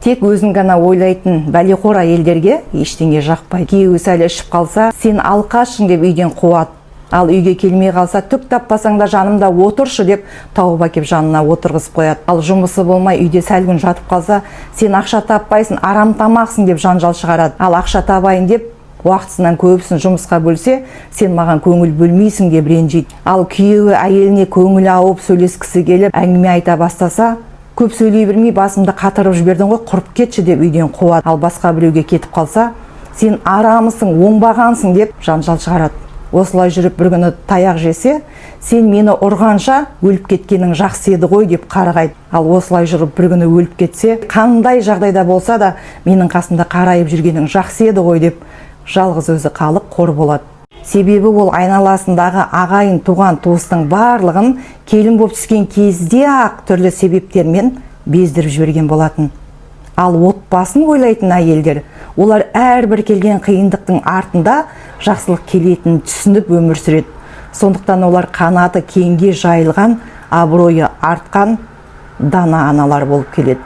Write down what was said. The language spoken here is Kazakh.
Тек өзін ғана ойлайтын бәлеқор әйелдерге ештеңе жақпайды. Күйеуі сәл ішіп қалса, сен алқашың деп үйден қуады. Ал үйге келмей қалса, түк таппасаң да жанымда отыршы деп тауып әкеп жанына отырғызып қояды. Ал жұмысы болмай үйде сәл күн жатып қалса, сен ақша таппайсың, арам тамақсың деп жанжал шығарады. Ал ақша табайын деп уақытысынан көбісін жұмысқа бөлсе, сен маған көңіл бөлмейсің деп ренжиді. Ал күйеуі әйеліне көңіл ауып сөйлескісі келіп әңгіме айта бастаса, көп сөйлей бермей басымды қатырып жібердің ғой, құрып кетші деп үйден қуады. Ал басқа біреуге кетіп қалса, сен арамысың, оңбағансың деп жанжал шығарады. Осылай жүріп бір күні таяқ жесе, сен мені ұрғанша өліп кеткенің жақсы еді ғой деп қарғайды. Ал осылай жүріп бір күні өліп кетсе, қандай жағдайда болса да менің қасымда қарайып жүргенің жақсы еді ғой деп жалғыз өзі қалып қор болады. Себебі ол айналасындағы ағайын, туған, туыстың барлығын келін болып түскен кезде-ақ түрлі себептермен бездіріп жіберген болатын. Ал отбасын ойлайтын әйелдер, олар әрбір келген қиындықтың артында жақсылық келетінін түсініп өмір сүреді. Сондықтан олар қанаты кеңге жайылған, абыройы артқан дана аналар болып келеді.